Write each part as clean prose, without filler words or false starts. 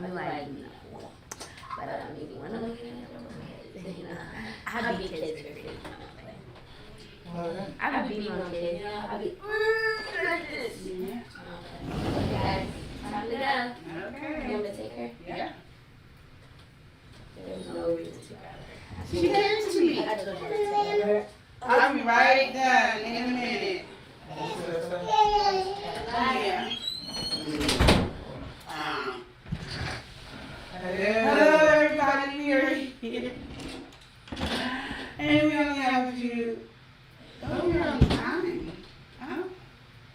be like, no. But if you want to look at it, I be kids for free. I be beating on kids, I be, guys, time to go. Okay. You want me to take her? Yeah. There's no reason to. She came to me. I told her to take her. I'll be right done in a minute. Yeah. Hello, everybody. We are here. And we only have a few. Oh, we're on time. Huh?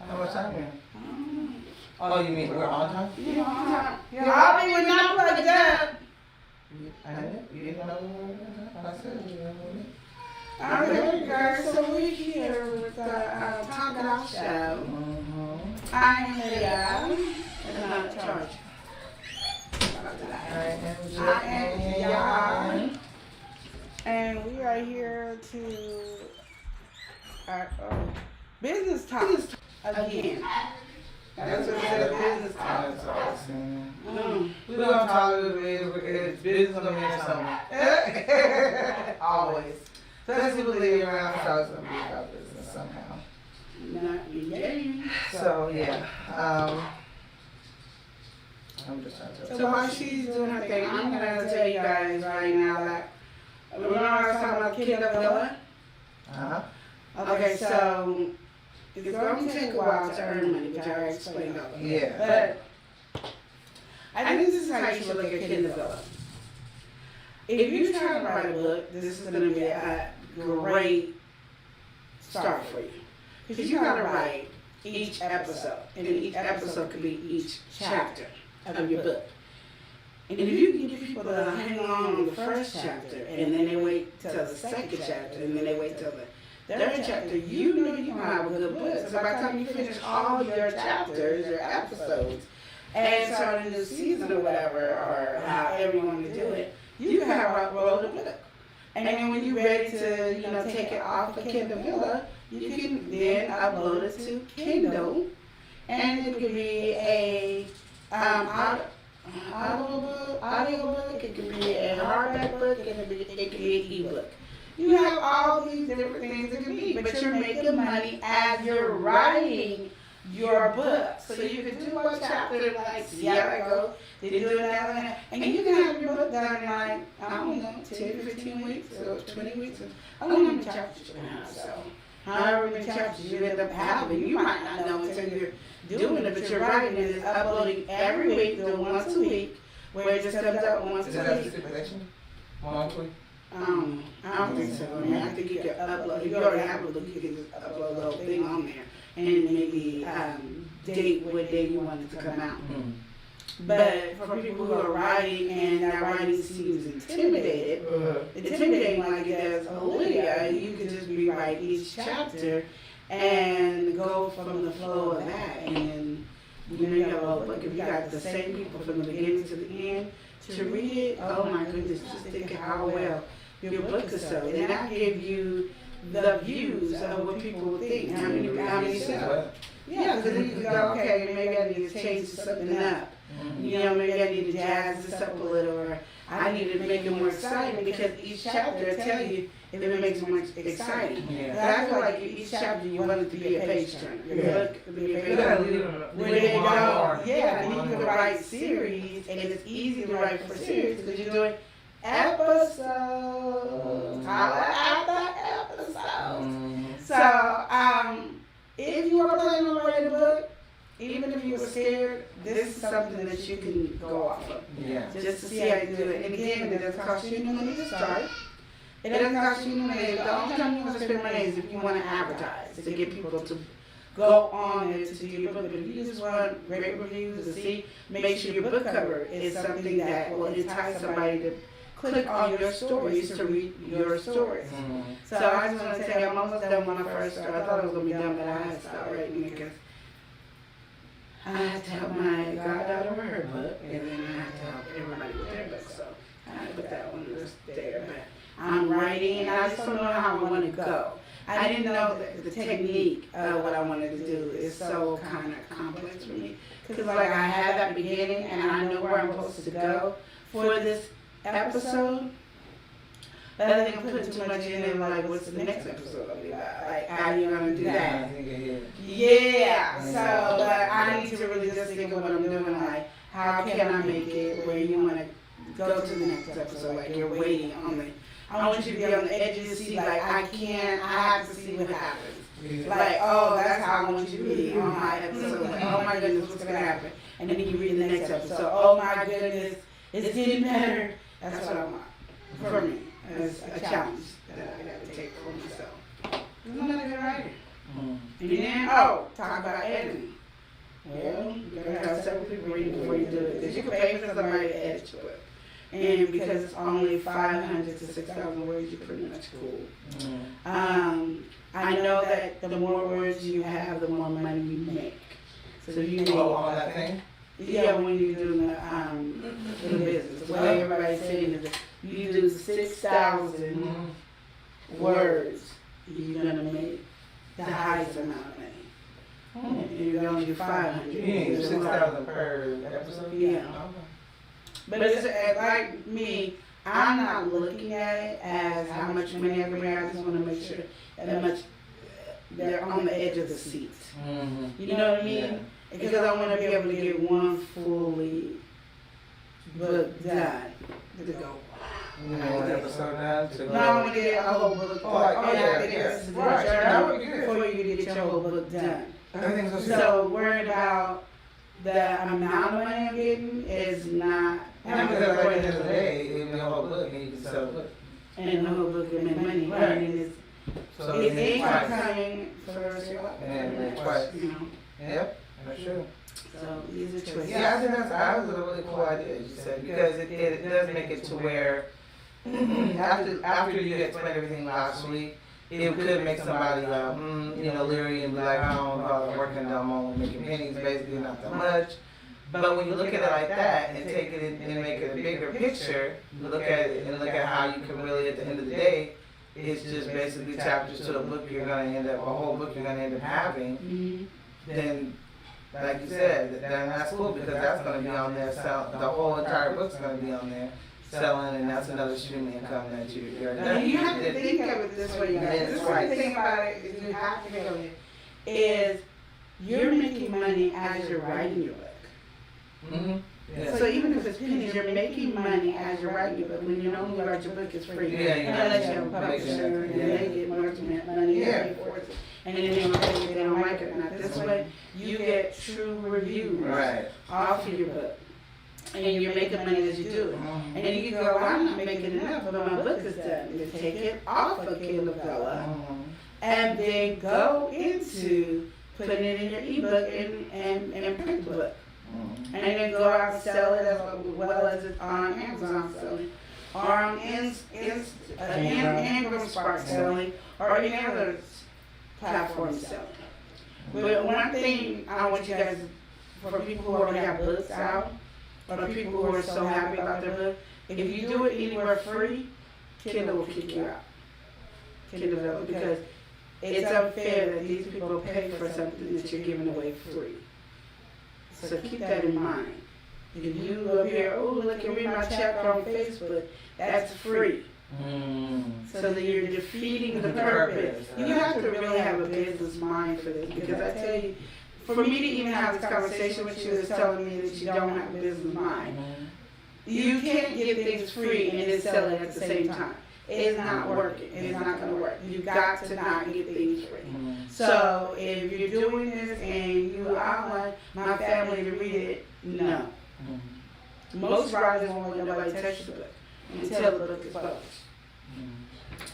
How much time here? Um, Oh, you mean we're on time? Yeah, on time. Yeah, I'll be with not plugged up. You didn't know we were on time? I said we were on time. Okay, guys, so we're here with the Talkitoutshow. I'm Lydia, and I'm not in charge. I am Joanne, and we are here to business talk again. That's what it said, business talk. We're going to talk a little bit because business going to be something. Always. Especially with Lydia around, I thought it was going to be about business somehow. Not yay. So, yeah. I'm just trying to. So while she's doing her thing, I'm going to tell you guys right now that, remember I was talking about Kindle Villa? Uh-huh. Okay, so it's going to take a while to earn money, which I already explained all. Yeah. But I think this is how you should look at Kindle Villa. If you're trying to write a book, this is going to be a great start for you. Because you got to write each episode, and each episode could be each chapter of your book. And if you can get people to hang on the first chapter, and then they wait till the second chapter, and then they wait till the third chapter, you know you're going to have a good book. So by the time you finish all your chapters, your episodes, and start a new season or whatever, or however you want to do it, you can have roll the book. And then when you're ready to, take it off of Kindle Villa, you can then upload it to Kindle, and it could be a audio book, it could be a hardback book, it could be an ebook. You have all these different things it can be, but you're making money as you're writing your book. So you can do one chapter, like, see how it goes, then do another one, and you can have your book done in, like, I don't know, 10 to 15 weeks, or 20 weeks, or I don't know how many chapters you have, so however many chapters you end up having, you might not know until you're doing it, but you're writing and it's uploading every week, doing once a week, where it just comes out once Is a that a week. stipulation? Monthly? I don't think so. I mean, I think you can upload, if you already have a book, you can just upload the whole thing on there, and maybe date what day you want it to come out. Mm-hmm. But for people who are writing and that writing seems intimidating like it does Lydia, you can just rewrite each chapter and go from the flow of that. And you have a book. If you got the same people from the beginning to the end to read it, oh my goodness, just think of how well your book is sold. And that give you the views of what people would think. How many sell? Yeah, because then you can go, okay, maybe I need to change something up. Maybe I need to jazz this up a little, or I need to make it more exciting, because each chapter will tell you if it makes it more exciting. Yeah. I feel like each chapter you want it to be a page turner. Your book could be a page turner. Where they go, then you can write series, and it's easy to write for series because you're doing episodes. After episode. So, if you are planning on writing a book, even if you were scared, this is something that you can go off of. Yeah. Just to see how you do it. And again, it doesn't cost you any money to start. It doesn't cost you any money. The only time you want to spend money is if you want to advertise, to get people to go on it to do your book. But if you just want great reviews to see, make sure your book cover is something that will entice somebody to click on your stories to read your stories. Mm-hmm. So I just want to tell you, I'm almost done when I first started. I thought it was going to be done, but I had to start writing because I had to help my goddaughter with her book, and then I had to help everybody with their book. So I had to put that one just there. But I'm writing, and I just don't know how I want to go. I didn't know that the technique of what I wanted to do is so kind of complex for me. Because like I have that beginning and I know where I'm supposed to go for this episode. But I think putting too much in it, like what's the next episode gonna be about? Like how you gonna do that? Yeah. So but I need to really just think of what I'm doing, like how can I make it where you wanna go to the next episode, like you're waiting on the I want you to be on the edge of the seat, like I have to see what happens. Like, oh, that's how I want you to be on my episode. Like, oh my goodness, what's gonna happen? And then you read the next episode, oh my goodness, it's getting better. That's what I want for me. As a challenge that I got to take for myself. I'm not a good writer. And then, talk about editing. Well, you gotta have several people reading before you do it. Because you can pay for somebody to edit your book. And because it's only 500 to 6,000 words, you're pretty much cool. I know that the more words you have, the more money you make. So you need on that thing? Yeah, when you're doing the business. What everybody's saying is that you do 6,000 words, you're gonna make the highest amount of money. And you're gonna do 500. You need 6,000 per episode? Yeah. But it's like me, I'm not looking at it as how much money I can bring. I just want to make sure that much they're on the edge of the seat. You know what I mean? Yeah. Because I want to be able to get one fully book done to go. You know, one episode done to go. No, I want to get a whole book. This is right. Before you get your whole book done. I think so. So worrying about the amount of money I'm getting is not. And because at the end of the day, even the whole book, and you can sell a book. And the whole book will make money. Right. And So it's income coming for your life. And twice. You know. Yep, that's true. So these are choices. Yeah, I think that was a really cool idea, as you said, because it does make it to where after you explained everything last week, it could make somebody leery and be like, I don't know, I'm working, I'm only making pennies, basically not that much. But when you look at it like that and take it and make it a bigger picture, look at it and look at how you can really, at the end of the day, it's just basically chapters to a book you're gonna end up, a whole book you're gonna end up having. Then, like you said, then that's cool because that's gonna be on there. The whole entire book's gonna be on there selling, and that's another stream of income that you're. Now you have to think of it this way, you guys. This way, the thing about it is you have to think of it is you're making money as you're writing your book. Yeah. So even if it's pennies, you're making money as you're writing your book. When you normally write your book, it's free. Unless you have a publisher and they get more money for it. And then they don't pay you, they don't like it or not. This way, you get true reviews off of your book. And you're making money as you do it. And then you can go, I'm not making enough, but my book is done. You take it off of Kindle and then go into putting it in your ebook and print the book. And then go out and sell it as well as it's on Amazon selling, or on Ingram Spark selling, or any other platform selling. But one thing I want you guys, for people who already have books out, or people who are so happy about their book, if you do it anywhere free, Kindle will kick you out. Kindle will, because it's unfair that these people pay for something that you're giving away free. So keep that in mind. If you go up here, oh, look and read my chapter on Facebook, that's free. So that you're defeating the purpose. You have to really have a business mind for this, because I tell you, for me to even have this conversation with you is telling me that you don't have a business mind. You can't get things free and then sell it at the same time. It's not working. It's not going to work. You've got to not get things free. So if you're doing this and you want my family to read it, no. Most writers won't let nobody touch the book until the book is published.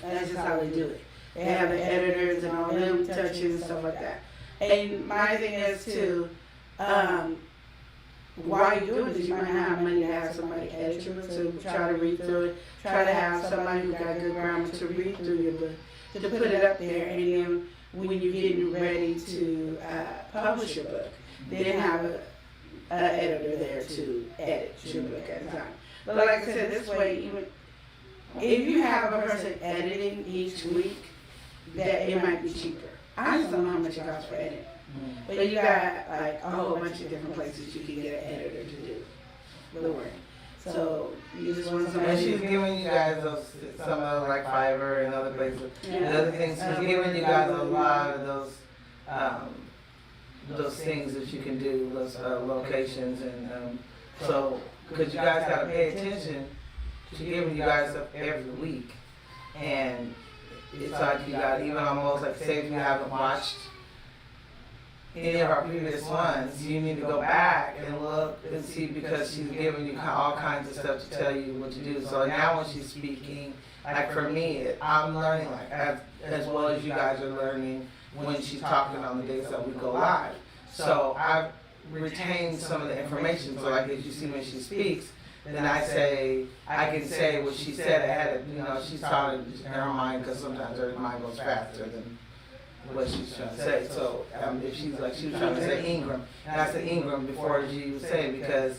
That's just how they do it. They have the editors and all them touching and stuff like that. And my thing is too, while you're doing this, you might not have money to have somebody edit your book, so try to read through it. Try to have somebody who got good grammar to read through your book, to put it up there, and then when you're getting ready to publish your book, then have an editor there to edit your book at the time. But like I said, this way, even if you have a person editing each week, that it might be cheaper. I just don't know how much it costs for editing. But you got like a whole bunch of different places you can get an editor to do the work. So you just want somebody. And she's giving you guys some of those like Fiverr and other places. Yeah. The other things, she's giving you guys a lot of those things that you can do, those locations, and so because you guys gotta pay attention. She's giving you guys stuff every week, and it's like you got even almost like say if you haven't watched any of our previous ones, you need to go back and look and see because she's giving you all kinds of stuff to tell you what to do. So now when she's speaking, like for me, I'm learning like as well as you guys are learning when she's talking on the days that we go live. So I've retained some of the information. So like as you see when she speaks, then I can say what she said ahead of, she's taught it in her mind because sometimes her mind goes faster than what she's trying to say. So if she was trying to say Ingram, and I said Ingram before she was saying because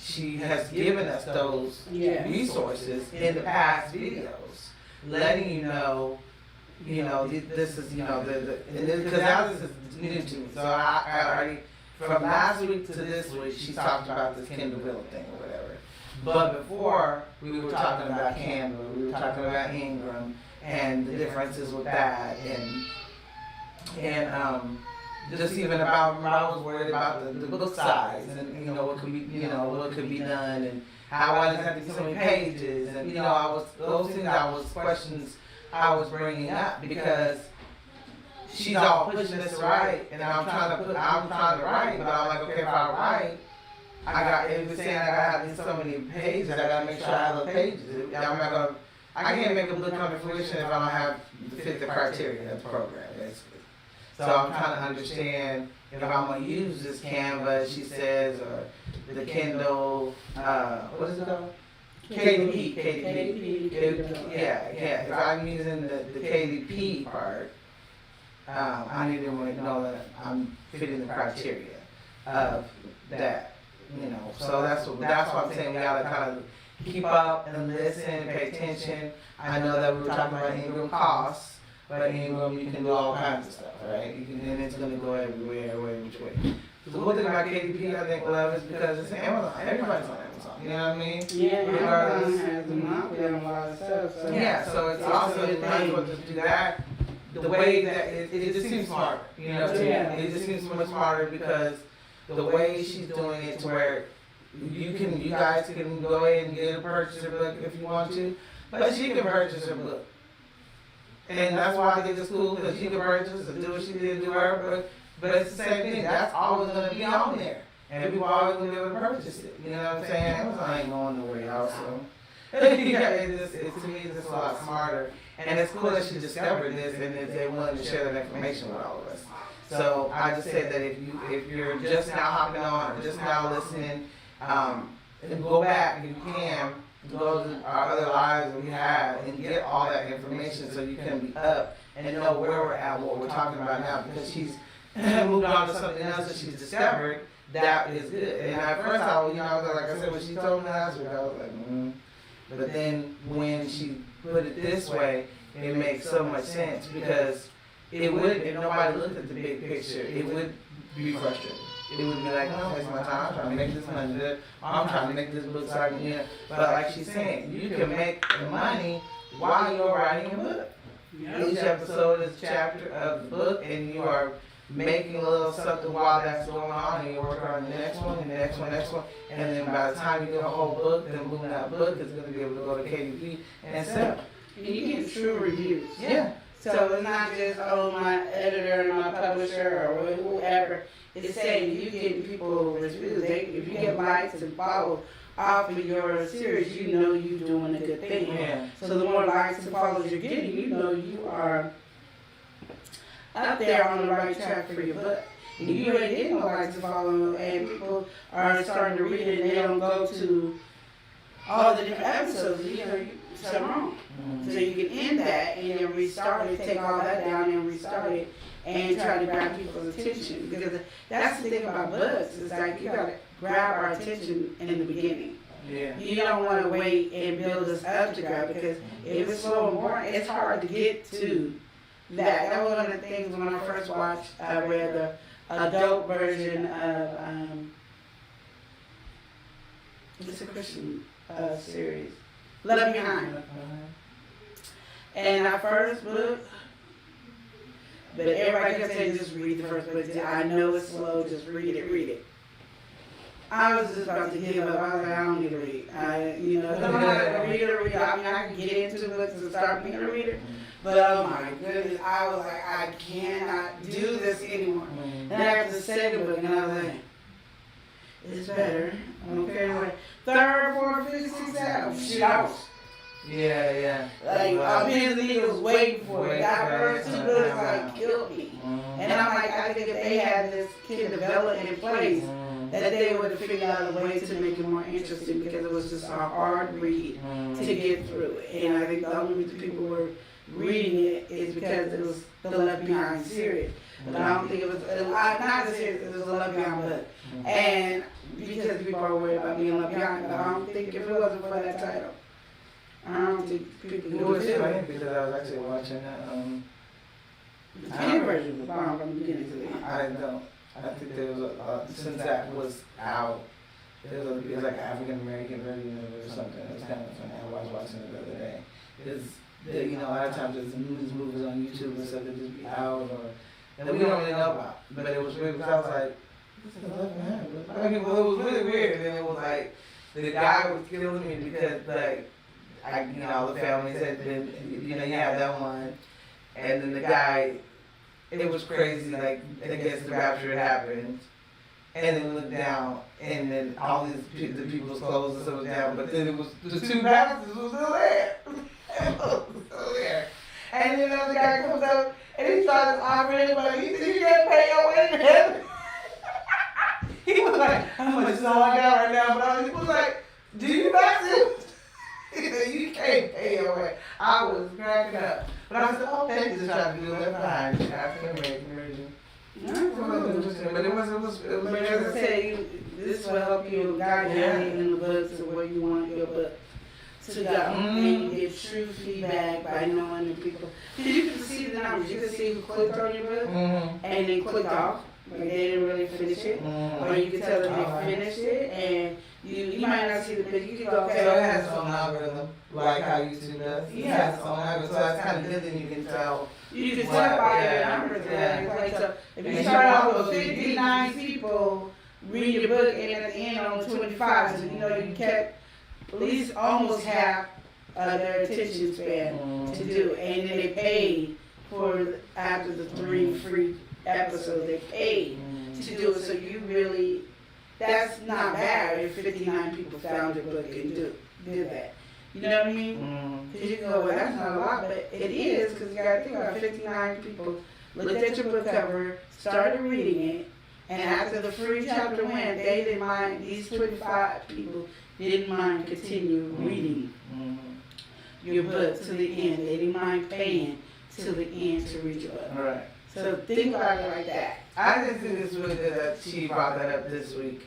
she has given us those resources in the past videos, letting you know, this is, because now this is new to me. So I already, from last week to this week, she talked about this Kindle Villa thing or whatever. But before, we were talking about Canva, we were talking about Ingram, and the differences with that, and just even about, I was worried about the book size, and what could be done, and how I didn't have to be so many pages, and questions I was bringing up because she's all pushing this to write, and I'm trying to write, but I'm like, okay, if I write, it was saying I gotta have so many pages, I gotta make sure I have the pages. I can't make a book come to fruition if I don't have fit the criteria of the program, basically. So I'm trying to understand if I'm gonna use this Canva, she says, or the Kindle, what is it called? KDP. Yeah. If I'm using the KDP part, I need to know that I'm fitting the criteria of that. So that's what I'm saying. We gotta kind of keep up and listen, pay attention. I know that we were talking about Ingram costs, but Ingram you can do all kinds of stuff, right? And it's gonna go everywhere, which way. The one thing about KDP I think love is because it's Amazon. Everybody's on Amazon. You know what I mean? Yeah, Amazon has a monopoly on a lot of stuff. So. Yeah, so it's also nice to do that. The way that it just seems smarter. It just seems much smarter because the way she's doing it to where you guys can go ahead and get a purchase her book if you want to, but she can purchase her book. And that's why I think it's cool because she can purchase and do what she did to her book, but it's the same thing. That's always going to be on there. And people are always going to be able to purchase it. You know what I'm saying? Amazon ain't going nowhere else. So. To me, it's just a lot smarter. And it's cool that she discovered this and that they're willing to share that information with all of us. So I just say that if you're just now hopping on or just now listening, and go back if you can, go to our other lives that we have and get all that information so you can be up and know where we're at, what we're talking about now, because she's moved on to something else that she's discovered that is good. And at first I was like I said, when she told me last week, I was like, But then when she put it this way, it makes so much sense because it would, if nobody looked at the big picture, it would be frustrating. It would be like, no, it's my time, I'm trying to make this money, I'm trying to make this book so I can, But like she's saying, you can make the money while you're writing a book. Yep. Each episode is a chapter of the book, and you are making a little something while that's going on, and you're working on the next one, and the next one, and then by the time you get a whole book, then boom, that book is going to be able to go to KDP and sell. And you get true reviews. Yeah. So it's not just, my editor and my publisher or whoever is saying you getting people reviews. If you get likes and follow off of your series, you're doing a good thing. Yeah. So the more likes and follows you're getting, you are up there on the right track for your book. And you already get no likes and follow, and people are starting to read it and they don't go to all the different episodes. Something wrong. Mm-hmm. So you can end that and then restart it, take all that down and restart it and try to grab people's attention. Because that's the thing about books, is like you gotta grab our attention in the beginning. Yeah. You don't want to wait and build us up to grab, because if it's slow and boring, it's hard to get to That was one of the things when I first watched. I read the adult version of it's a Christian series, Left Behind. And our first book, but everybody kept saying just read the first book. I know it's slow, just read it. I was just about to give up. I was like, I don't need to read. I don't know how to read. I mean, I can get into books and start being a reader. But oh my goodness, I was like, I cannot do this anymore. And I got the second book, and I was like, it's better. Okay, like third, fourth, fifth, sixth, seventh. Shit, I was. Yeah. Like, pins and needles waiting for it. That first two books like killed me. And I'm like, I think if they had this kid developed in place, that they would have figured out a way to make it more interesting because it was just a hard read to get through. And I think the only reason people were reading it is because it was the Left Behind series. But I don't think it was, not a series, it was a Left Behind book. And because people are worried about being left behind, but I don't think if it wasn't for that title, I don't think people It would was do it. funny because I was actually watching that. The kid version was bomb from the beginning to the end. I think there was since that was out, it was like an African American version of it or something. It was kind of funny. I was watching it the other day. A lot of times there's movies on YouTube and stuff that just be out or that we don't really know about. But it was weird because I was like, this is Left Behind. I mean, well, it was really weird. And then it was like, the guy was killing me because like, the families had been, you have that one. And then the guy, it was crazy, like, I guess the rapture had happened. And then looked down, and then all the people's clothes and stuff was down, but then it was, the two pastors was still there. Still there. And then another guy comes up, and he starts offering everybody, he said, you can't pay your way to heaven. He was like, how much is all I got right now? But he was like, do you not see? He said, you can't pay your way. I was cracking up. But I said, okay, just trying to do Left Behind, African American version. But it was But as I say, this will help you guide you in the books of where you want your book to go. And you get true feedback by knowing the people. Because you can see the numbers. You can see who clicked on your book and then clicked off. Like they didn't really finish it. Or you can tell them they finished it and you might not see the book. You can go, okay. So it has its own algorithm, like how YouTube does. It has its own algorithm, so it's kind of good that you can tell. You can tell by your numbers. Like, so if you start off with 59 people read your book and at the end on 25, so you kept at least almost half their attention span to do. And then they paid for after the 3 free episodes, they paid to do it. So you really, that's not bad if 59 people found your book and did that. You know what I mean? Because you can go, well, that's not a lot, but it is, because you got to think about 59 people looked at your book cover, started reading it, and after the free chapter went, they didn't mind, these 25 people didn't mind continue reading your book to the end. They didn't mind paying to the end to read your book. All right. So think about it like that. I just think it's really good that she brought that up this week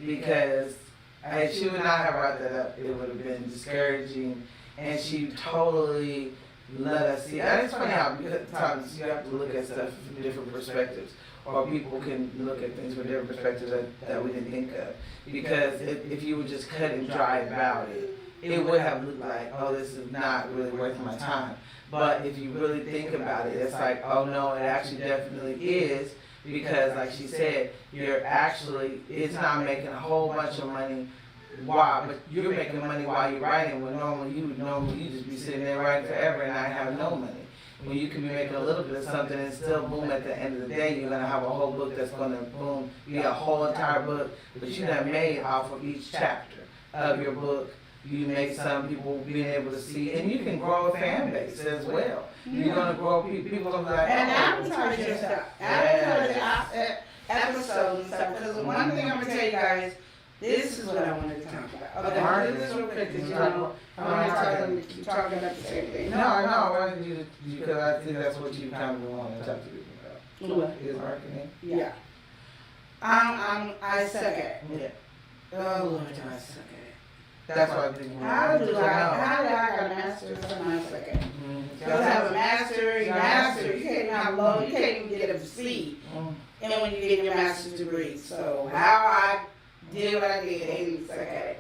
because if she would not have brought that up, it would have been discouraging. And she totally let us see. And it's funny how because sometimes you have to look at stuff from different perspectives, or people can look at things from different perspectives that we didn't think of. Because if you would just cut and dry about it, it would have looked like, oh, this is not really worth my time. But if you really think about it, it's like, oh no, it actually definitely is, because like she said, it's not making a whole bunch of money but you're making money while you're writing, when normally you just be sitting there writing forever and not have no money. When you can be making a little bit of something and still boom, at the end of the day, you're gonna have a whole book that's gonna boom, be a whole entire book, but you done made off of each chapter of your book. You make some people being able to see, and you can grow a fan base as well. You're gonna grow people gonna be like, and advertise your stuff, advertise your episodes and stuff. Because one thing I'm gonna tell you guys, this is what I wanted to talk about. Okay, this is real quick, because I want to keep talking about the same thing. No, I wanted you to, because I think that's what you kind of want to talk to people about. What? Is marketing. Yeah. I suck at it. Yeah. Oh Lord, do I suck at it. That's what I think. How do I got to master something I suck at? You're supposed to have a master. You can't even have low. You can't even get a C. And when you get your master's degree. So how I did what I did, and okay.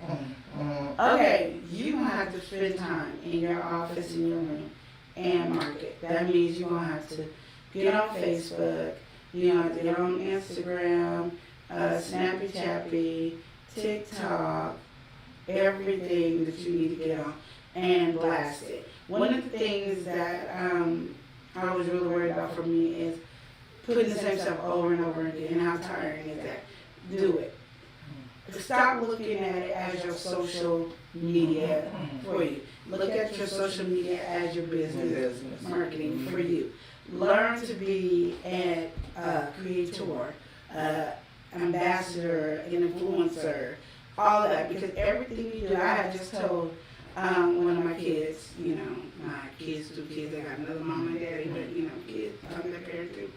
Okay, you're going to have to spend time in your office, in your room, and market. That means you're going to have to get on Facebook, you know, get on Instagram, Snappy Chappy, TikTok, everything that you need to get on, and blast it. One of the things that I was really worried about for me is putting the same stuff over and over again. How tiring is that? Do it. Stop looking at it as your social media for you. Look at your social media as your business marketing for you. Learn to be a creator, ambassador, an influencer, all of that, because everything you do, I had just told one of my kids, you know, my kids, 2 kids, I got another mom and daddy, but you know, kids, I'm their parent too.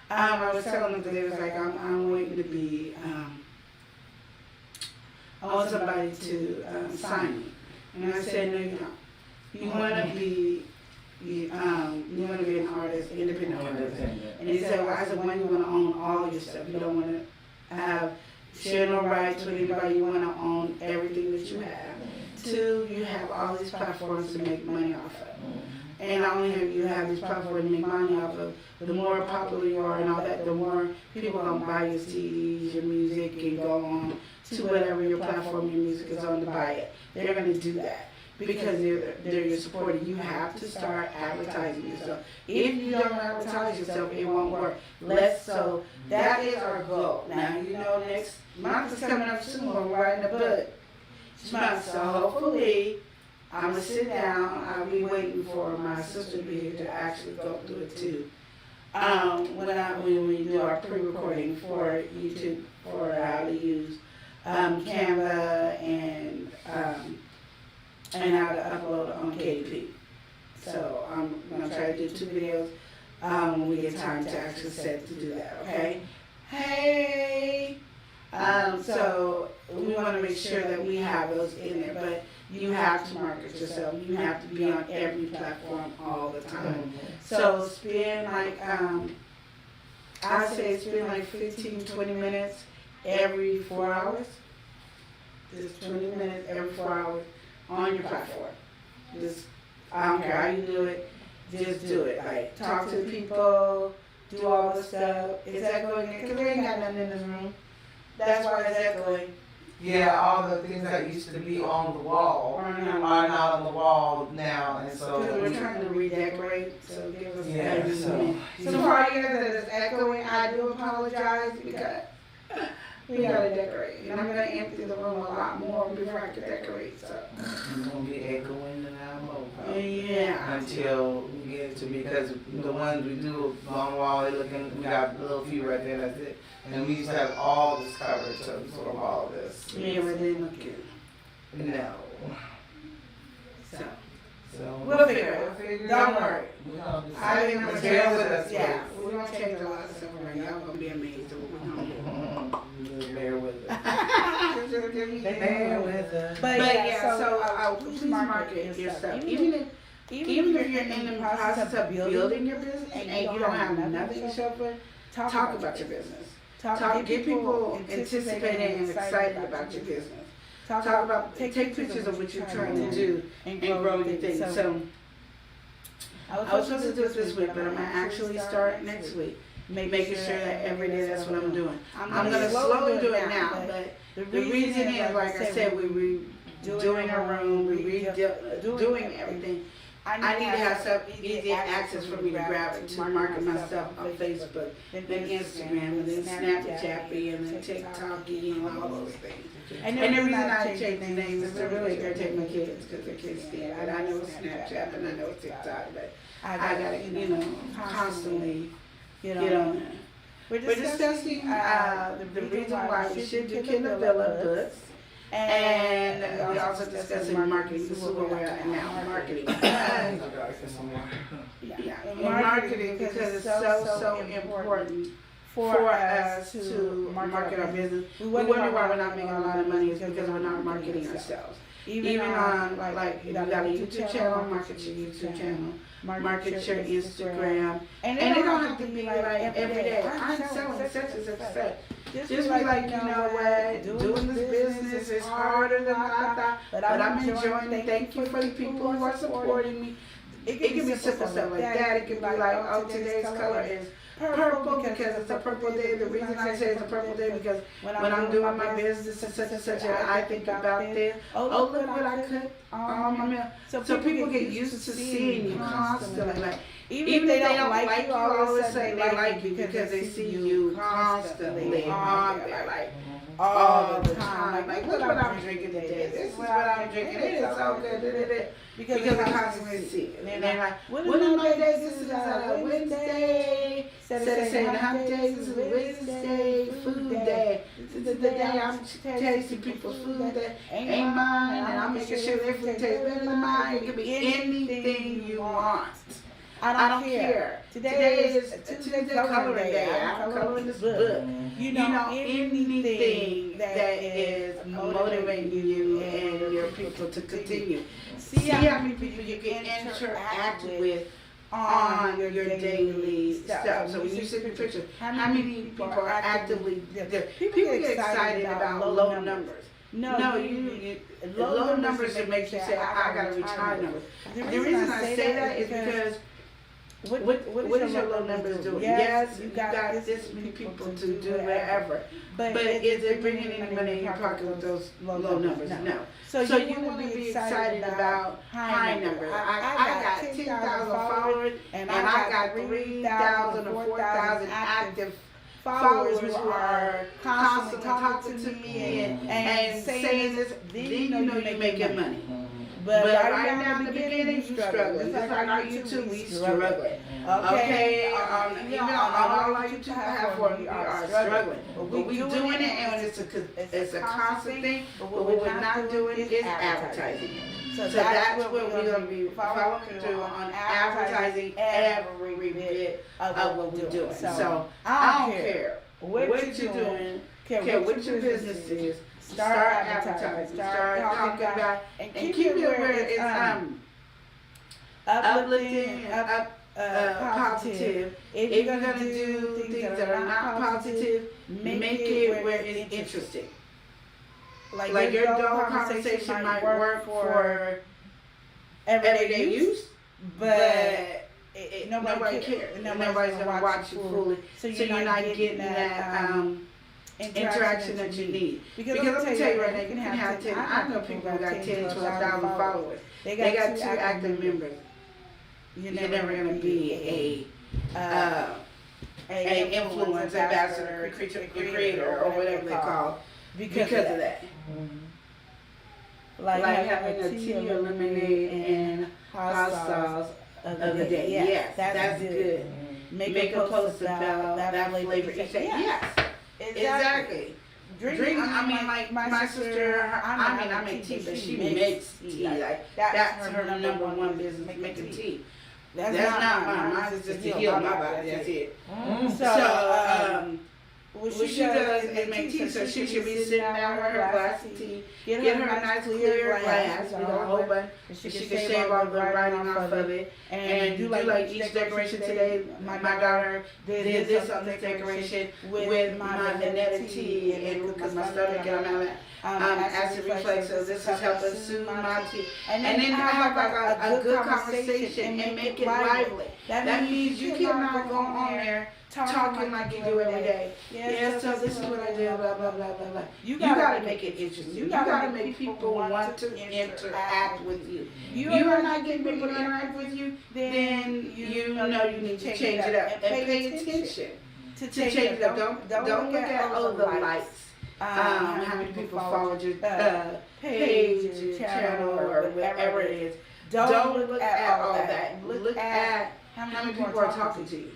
I was telling them that they was like, I'm waiting to be, I want somebody to sign me. And I said, no, you don't. You want to be, you want to be an artist, independent artist. And he said, well, I said, one, you want to own all your stuff. You don't want to share no rights with anybody. You want to own everything that you have. 2, you have all these platforms to make money off of. And not only have you have these platforms to make money off of, the more popular you are and all that, the more people are going to buy your CDs, your music, and go on to whatever your platform your music is on to buy it. They're going to do that because they're your supporter. You have to start advertising yourself. If you don't advertise yourself, it won't work. So that is our goal. Now, you know, next month is coming up soon. We're writing a book. So hopefully, I'm going to sit down. I'll be waiting for my sister to be here to actually go through it too. When we do our pre-recording for YouTube, for how to use Canva and how to upload on KDP. So I'm going to try to do 2 videos when we get time to actually set to do that, okay? Hey! So we want to make sure that we have those in there, but you have to market yourself. You have to be on every platform all the time. So spend like, I say spend like 15, 20 minutes every 4 hours. Just 20 minutes every 4 hours on your platform. Just, I don't care how you do it, just do it. Like, talk to the people, do all the stuff. Is that going in? Because we ain't got nothing in this room. That's why it's echoing. Yeah, all the things that used to be on the wall are not on the wall now, and so we're trying to redecorate. So give us yeah. So for all you guys that is echoing, I do apologize because we gotta decorate, and I'm gonna empty the room a lot more before I can decorate. So it's gonna be echoing and I'm yeah. until we get to, because the ones we do long wall, they looking, we got a little few right there. That's it. And we used to have all this covered to absorb all of this. Yeah, but they look good. No. So we'll figure it out. Don't worry. I think I'm bear with us. Yeah, we're gonna change a lot of stuff around. Y'all gonna be amazed at what we're gonna do. Just bear with us. Bear with us. But yeah, so please market your stuff. Even if you're in the process of building your business and you don't have nothing to show for it, talk about your business. Get people anticipating and excited about your business. Talk about, take pictures of what you're trying to do and grow your thing. So I was supposed to do it this week, but I'm gonna actually start next week. Making sure that every day that's what I'm doing. I'm gonna slowly do it now, but the reason is, like I said, we redoing a room, we doing everything. I need to have some easy access for me to grab it, to market myself on Facebook, then Instagram, and then Snapchat, and then TikTok, and all those things. And the reason I changed the name is to really irritate my kids, because their kids see I know it's Snapchat and I know it's TikTok, but I gotta, constantly get on there. We're discussing the reason why we should do Kindle Villa books. And we're also discussing marketing. This is where we're at now, marketing. Marketing, because it's so important for us to market our business. We wonder why we're not making a lot of money is because we're not marketing ourselves. Even on like you got a YouTube channel, market your YouTube channel, market your Instagram, and it don't have to be like every day. I'm selling such and such. Just be like, you know what, doing this business is harder than what I thought, but I'm enjoying it. Thank you for the people who are supporting me. It can be simple stuff like that. It can be like, oh, today's color is purple because it's a purple day. The reason I say it's a purple day because when I'm doing my business and such and such, I think about this. Oh, look what I cooked on my meal. So people get used to seeing you constantly. Like, even if they don't like you, all of a sudden they like you because they see you constantly on there, like all the time. Like, look what I'm drinking today. This is what I'm drinking. It is so good. Because I constantly see it. And they're like, one of my days, this is a Wednesday. Instead of saying hump day, this is Wednesday, food day. This is the day I'm tasting people's food that ain't mine, and I'm making sure their food tastes better than mine. It could be anything you want. I don't care. Today is Tuesday coloring day. I'm coloring this book. You know, anything that is motivating you and your people to continue. See how many people you can interact with on your daily stuff. So when you see the picture, how many people are actively there? People get excited about low numbers. No, you low numbers that makes you say, I gotta reach high numbers. The reason I say that is because what is your low numbers doing? Yes, you got this many people to do whatever, but is it bringing any money in your pocket with those low numbers? No. So you want to be excited about high numbers. I got 10,000 followers, and I got 3,000 or 4,000 active followers who are constantly talking to me and saying this. Then you know you're making money. But right now in the beginning, you struggling. Just like our YouTube, we struggling. Okay? Even on all our YouTube platforms, we are struggling. But we doing it, and it's a constant thing. But what we're not doing is advertising. So that's what we're going to be following through on advertising every bit of what we're doing. So I don't care what you're doing, care what your business is. Start advertising, start talking about, and keep it where it's uplifting, positive. If you're gonna do things that are not positive, make it where it's interesting. Like your dull conversation might work for everyday use, but nobody cares. Nobody's gonna watch you fully, so you're not getting that interaction that you need. Because let me tell you right now, you can have 10, I know people who got 10, 12,000 followers. They got 2 active members. You're never going to be a influence ambassador, creator, or whatever they call because of that. Like having a tea or lemonade and hot sauce of the day. Yes, that's good. Make a post about that flavor. You say, yes. Exactly. Drink. I mean, like my sister. I make tea, but she makes tea. Like that's her number one business, making tea. That's not mine. Mine is just to heal my body. That's it. So what she does is make tea. So she should be sitting down with her glass of tea. Get her a nice clear glass with a whole bunch. She can shave all the writing off of it and do like each decoration today. My daughter did this on this decoration with my vanilla tea and because my stomach and I'm acid reflux. So this is helping soothe my tea. And then have like a good conversation and make it lively. That means you cannot go on there talking like you do every day. Yeah, so this is what I do, blah, blah, blah, blah, blah. You gotta make it interesting. You gotta make people want to interact with you. You are not getting people to interact with you, then you know you need to change it up. And pay attention to change it up. Don't look at all the likes. How many people followed your page, your channel, or whatever it is. Don't look at all that. Look at how many people are talking to you.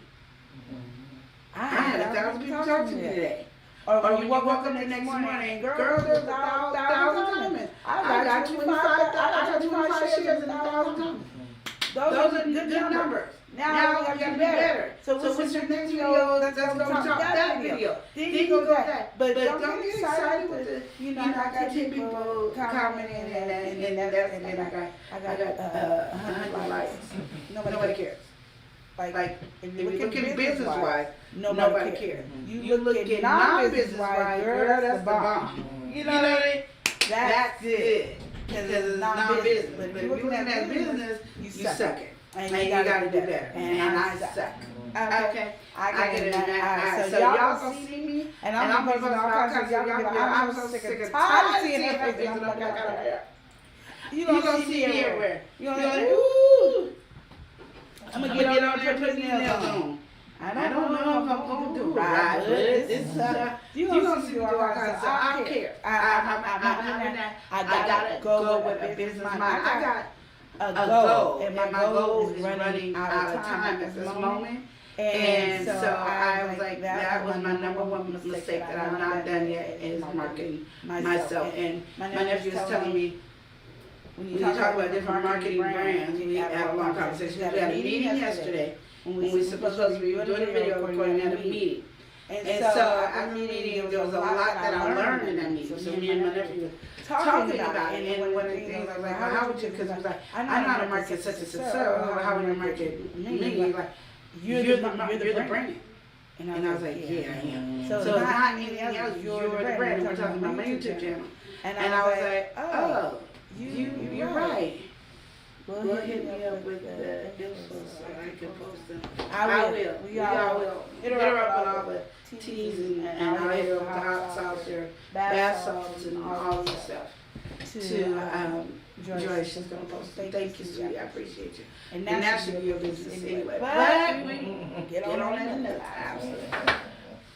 I had 1,000 people talk to me today. Or when you woke up the next morning, girl, there's 1,000 comments. I got 25 shares and 1,000 comments. Those are good numbers. Now we gotta do better. So what's your next video? Let's go talk that video. Then you go that. But don't get excited with the, you know, I got 10 people commenting and then I got 100 likes. Nobody cares. Like if you look at business wise, nobody cares. You look at non-business wise, girl, that's the bomb. You know what I mean? That's it. Because it's non-business. But if you're looking at business, you suck it. And you gotta do better. And I suck. Okay. I get it. So y'all gonna see me, and I'm gonna post all kinds of y'all. I'm so sick and tired of seeing that face. You gonna see me everywhere. You gonna like, ooh. I'm gonna get on there and put nails on. I don't know if I'm gonna do it right, but it's you gonna see me do all kinds of stuff. I don't care. I gotta go with a business mind. I got a goal, and my goal is running out of time at this moment. And so I was like, that was my number one mistake that I've not done yet is marketing myself. And my nephew was telling me, when you talk about different marketing brands, we had a long conversation. We had a meeting yesterday when we were supposed to be doing a video recording at a meeting. And so at the meeting, there was a lot that I learned in that meeting. So me and my nephew were talking about it. And one of the things I was like, well, how would you, because I was like, I know how to market such and such. How would you market me? Like, you're the brand. And I was like, yeah, I am. So it's not anything else, you're the brand. We're talking about my YouTube channel. And I was like, oh, you're right. Well, hit me up with the info so I can post them. I will. We all will. Hit her up with all the teas and I'll hit her up with the hot sauce or bath salts and all this stuff. To Joy, she's gonna post them. Thank you, sweetie. I appreciate you. And that should be your business anyway. But we get on that another. Absolutely.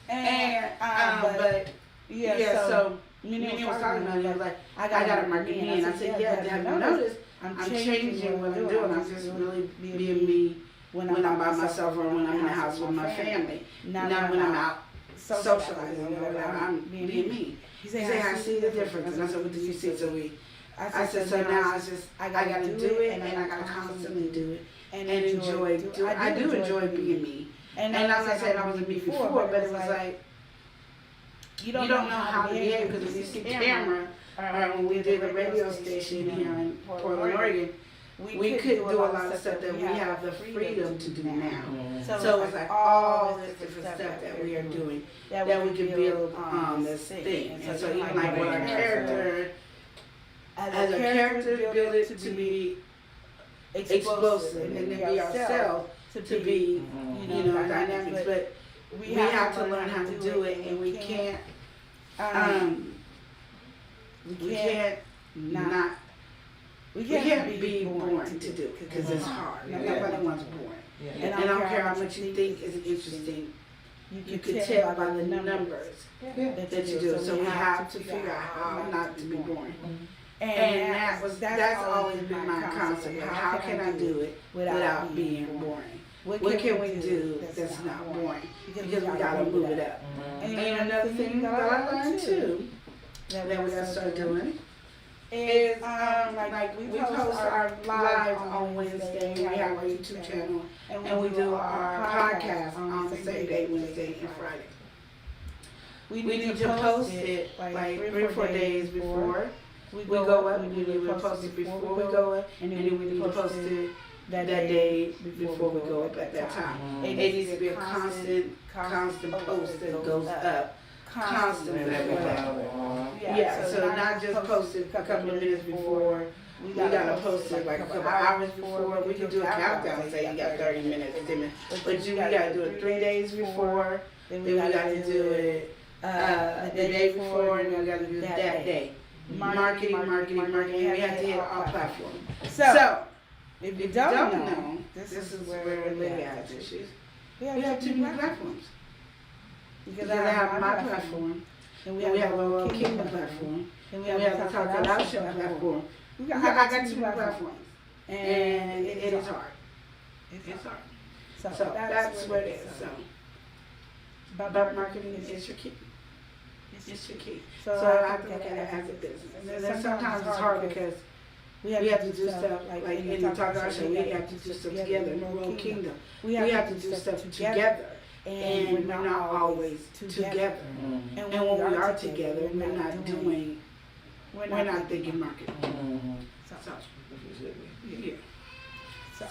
And but yeah, so Minnie was talking about it. I was like, I gotta market me, and I said, yeah, have you noticed? I'm changing what I'm doing. I'm just really being me when I'm by myself or when I'm in the house with my family. Not when I'm out socializing or whatever. I'm being me. He said, I see the difference. And I said, what did you see? So I said, so now it's just, I gotta do it, and then I gotta constantly do it and enjoy. I do enjoy being me. And as I said, I wasn't me before, but it was like, you don't know how to behave because if you see camera, or when we did the radio station here in Portland, Oregon, we couldn't do a lot of stuff that we have the freedom to do now. So it's like all this different stuff that we are doing that we can build on this thing. And so even like with our character, as a character, build it to be explosive and then be ourselves to be, you know, dynamics. But we have to learn how to do it, and we can't be boring to do because it's hard. Nobody wants boring. And I don't care how much you think is interesting. You can tell by the numbers that you do. So we have to figure out how not to be boring. And that's always been my concept. How can I do it without being boring? What can we do that's not boring? Because we gotta move it up. And another thing that I learned too, that we gotta start doing, is like we post our lives on Wednesday. We have our YouTube channel, and we do our podcast on the same day, Wednesday and Friday. We need to post it like 3 or 4 days before we go up. We need to post it before we go up, and then we need to post it that day before we go up at that time. It needs to be a constant post that goes up constantly. Yeah, so not just post it a couple of minutes before. We gotta post it like a couple hours before. We can do a countdown and say you got 30 minutes, 10 minutes. But we gotta do it 3 days before. Then we gotta do it the day before, and we gotta do it that day. Marketing. We have to hit all platforms. So if you don't know, this is where Lydia has issues. We have 2 new platforms. Because I have my platform, and we have a little Kingdom platform, and we have the Talkitoutshow platform. I got 2 platforms, and it is hard. It's hard. So that's what it is. So, but marketing is your key. It's your key. So I have to look at it as a business. And sometimes it's hard because We have to do stuff like in the Talkitoutshow. We have to do stuff together in the World Kingdom. We have to do stuff together. And we're not always together. Mm-hmm. And when we are together, we're not thinking marketing. So, yeah.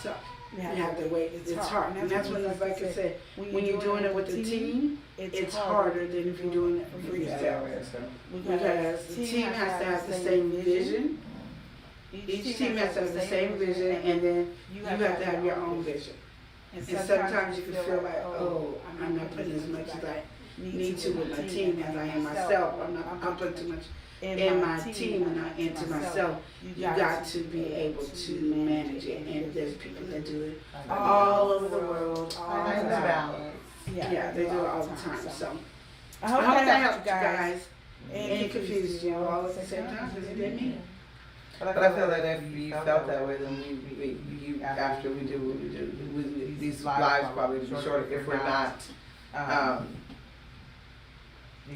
So, you have to wait. It's hard. And that's when, like I said, when you're doing it with a team, it's harder than if you're doing it for yourself. Because the team has to have the same vision. Each team has to have the same vision, and then you have to have your own vision. And sometimes you can feel like, oh, I'm not putting as much as I need to with my team as I am myself. I'm putting too much in my team and not into myself. You got to be able to manage it, and there's people that do it all over the world, all the time. Yeah, they do it all the time. So I hope that helped you guys and confused you all at the same time, because it didn't mean. But I feel like if you felt that way, then you after we do what we do, these lives probably be shorter if we're not.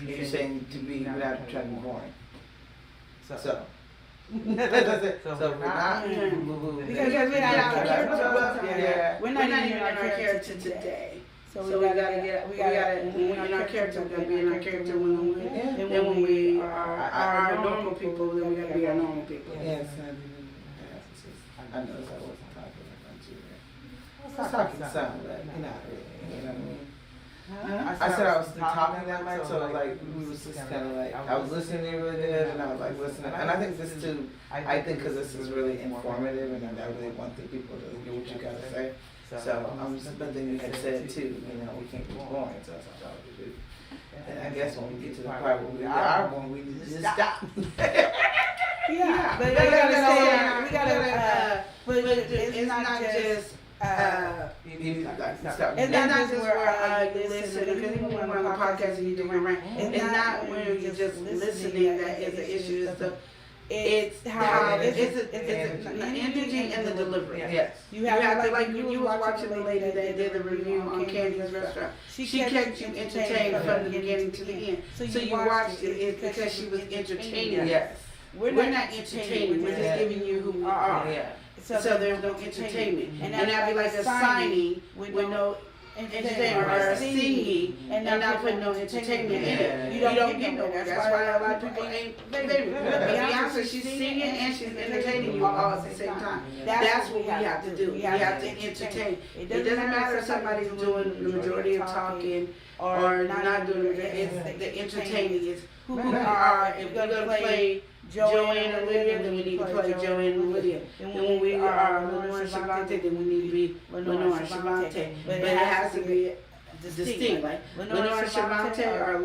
You're saying to be, we're not trying to be boring. So. That's it. So we're not. Because we're not our character. We're not even in our character today. So we gotta when we're in our character, we gotta be in our character when we and then when we are our normal people, then we gotta be our normal people. Yes. I know that wasn't talking about talking some, but not really. You know what I mean? I said I was talking that much, so like we was just kind of like I was listening really good, and I was like listening, and I think this too. I think because this is really informative, and I really want the people to hear what you gotta say. So but then you had said too, you know, we can't be boring, so that's what I would do. And I guess when we get to the part where we are boring, we need to just stop. Yeah, but but it's not just. It's not just where you listen, because even when we're on a podcast and you do your rant, it's not where you're just listening that is the issue. It's how it's the energy and the delivery. Yes. You have to, like you was watching the lady that did the review on Candy's restaurant. She kept you entertained from the beginning to the end. So you watched it because she was entertaining. Yes. We're not entertaining. We're just giving you who we are. Yeah. So there's no entertainment. And that'd be like a signing with no entertainment, or a singing and not putting no entertainment in it. You don't get no. That's why a lot of people ain't. Baby, Beyonce, she's singing and she's entertaining you all at the same time. That's what we have to do. We have to entertain. It doesn't matter if somebody's doing the majority of talking or not doing it. It's the entertaining is who we are. If we're gonna play Joanne and Lydia, then we need to play Joanne and Lydia. And when we are Lenore and Shavante, then we need to be Lenore and Shavante. But it has to be distinct. Like Lenore and Shavante or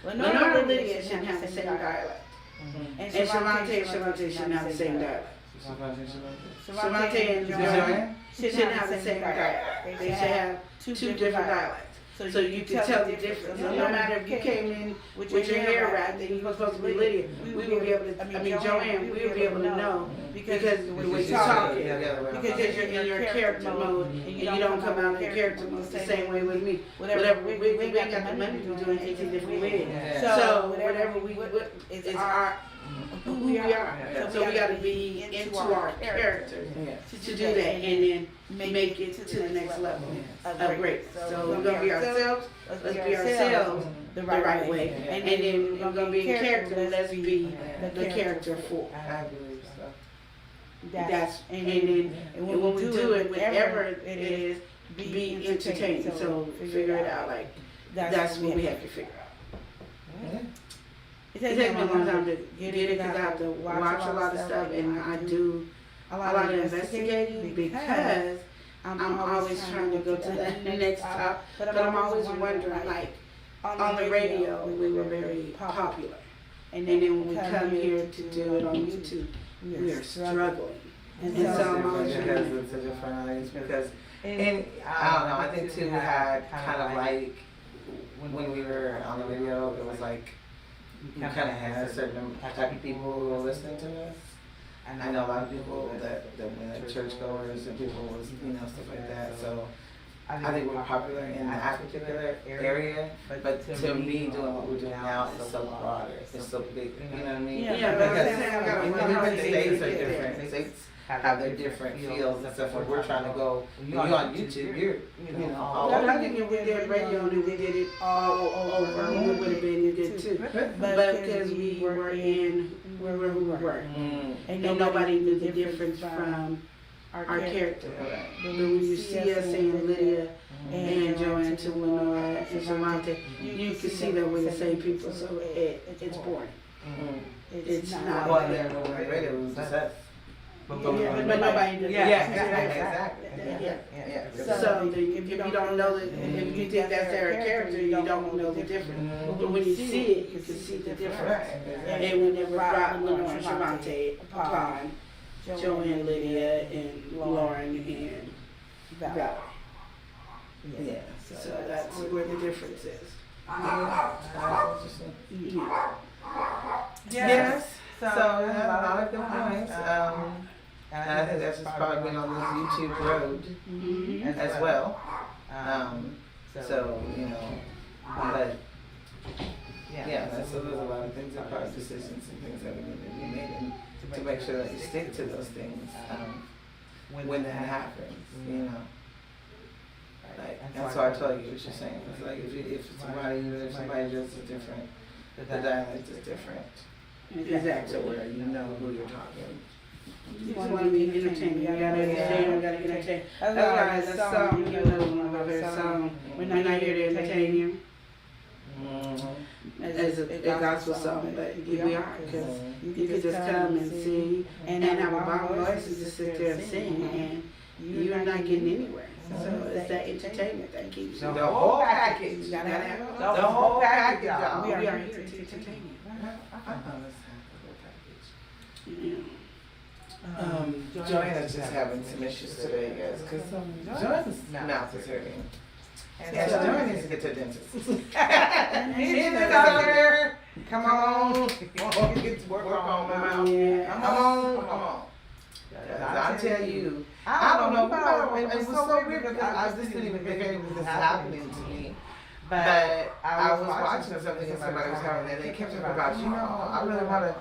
Lenore and Lydia shouldn't have the same dialect. And Shavante and Shavante shouldn't have the same dialect. Shavante and Joanne shouldn't have the same dialect. They should have two different dialects. So you can tell the difference. So no matter if you came in with your hair wrapped and you were supposed to be Lydia, we would be able to, Joanne, we would be able to know because the way you're talking. Because you're in your character mode and you don't come out in character mode the same way with me. Whatever, we ain't got the money to do 18 different ways. So whatever it's our who we are. So we got to be into our characters to do that and then make it to the next level of great. So we're gonna be ourselves. Let's be ourselves the right way, and then we're gonna be in character. Let's be the character for. That's and when we do it, whatever it is, be entertaining. So figure it out. Like that's what we have to figure out. It takes me a long time to get it because I have to watch a lot of stuff and I do a lot of investigating because I'm always trying to go to the next top. But I'm always wondering, like, on the radio, we were very popular. And then when we come here to do it on YouTube, we are struggling. And so I'm always because it's a different audience. Because, and I don't know, I think too we had kind of like, when we were on the radio, it was like, you kind of had a certain type of people who were listening to us. And I know a lot of people that were like churchgoers and people was, stuff like that. So I think we're popular in that particular area, but to me, doing what we're doing now is so broader. It's so big. You know what I mean? Yeah, because different states are different. States have their different fields and stuff. When we're trying to go, when you're on YouTube, you're all over. I think if we did radio and we did it all over, we would have been good too. But because we were in where we were, and nobody knew the difference from our character. But when you see us saying Lydia and Joanne to Lenora and Shamante, you can see that we're the same people, so it's boring. It's not. Well, there was radio, it was just us. But nobody did that. Exactly. So if you don't know that, if you think that's their character, you don't know the difference. But when you see it, you can see the difference. And when they brought Lenora and Shamante upon Joanne, Lydia, and Lauren, and Val. Yeah, so that's where the difference is. Yes. So there's a lot of good points. And I think that's just probably been on this YouTube road as well. So, but so there's a lot of things about decisions and things that we need to be made and to make sure that you stick to those things when that happens, Like, and so I totally get what you're saying. It's like if somebody just is different, the dialect is different. Exactly. So where you know who you're talking. You just want to be entertained. You gotta entertain. You gotta entertain. That's why that song, one of our favorite songs. We're not here to entertain you. As a gospel song, but we are, because you could just come and sing and have a bomb voice and just sit there and sing, and you're not getting anywhere. So it's that entertainment that keeps you. The whole package. You gotta have the whole package, y'all. We are here to entertain you. I understand the whole package. Yeah. Joanne is just having some issues today, guys, because Joanne's mouth is hurting. And Joanne needs to get to the dentist. Here's the doctor. Come on. Get to work on my mouth. Come on. I tell you, I don't know. It was so weird because I just didn't even think it was happening to me. But I was watching something and somebody was having it, and they kept talking about, I really want to,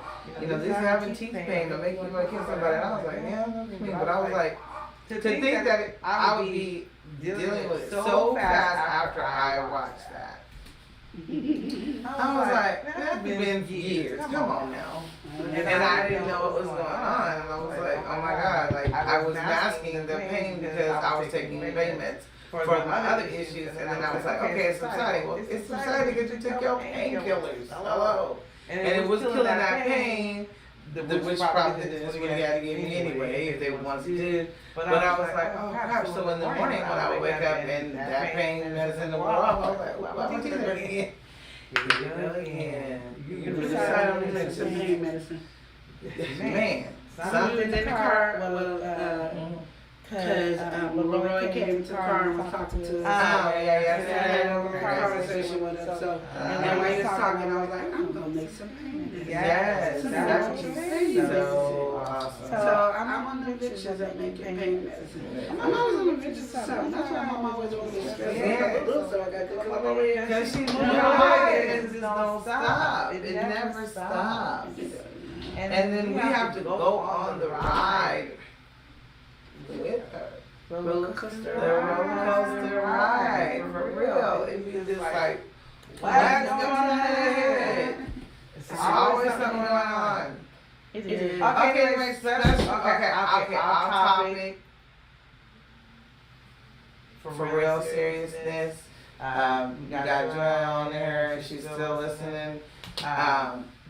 this having teeth pain to make me want to kill somebody. And I was like, yeah, that's me. But I was like, to think that I would be dealing with it so fast after I watched that. I was like, that's been years. Come on now. And I didn't know what was going on. And I was like, oh my God. Like, I was masking the pain because I was taking Baymax for my other issues, and then I was like, okay, it's subsiding. Well, it's subsiding because you took your painkillers. Hello. And it was killing that pain, which probably is what you had to give me anyway, if they wanted to do. But I was like, oh crap. So in the morning when I would wake up and that pain medicine in the world, I was like, what am I doing again? You decide on this pain medicine. Man. Something in the car. Because Leroy came to the car and was talking to us. And I had a conversation with us. So, and then when he was talking, I was like, I'm going to make some pain. Yes, that's what you say. So awesome. So I'm on the pictures that make pain medicine. I'm always on the pictures of something. That's why I'm always on the pictures. Yeah. So I got to come over here. Because she's moving on. It just don't stop. It never stops. And then we have to go on the ride with her. Roller coaster. The roller coaster ride, for real. It be just like, what's going on? It's always something going on. It is. Okay, next special. Okay, off topic. For real seriousness. We got Joanne on there. She's still listening.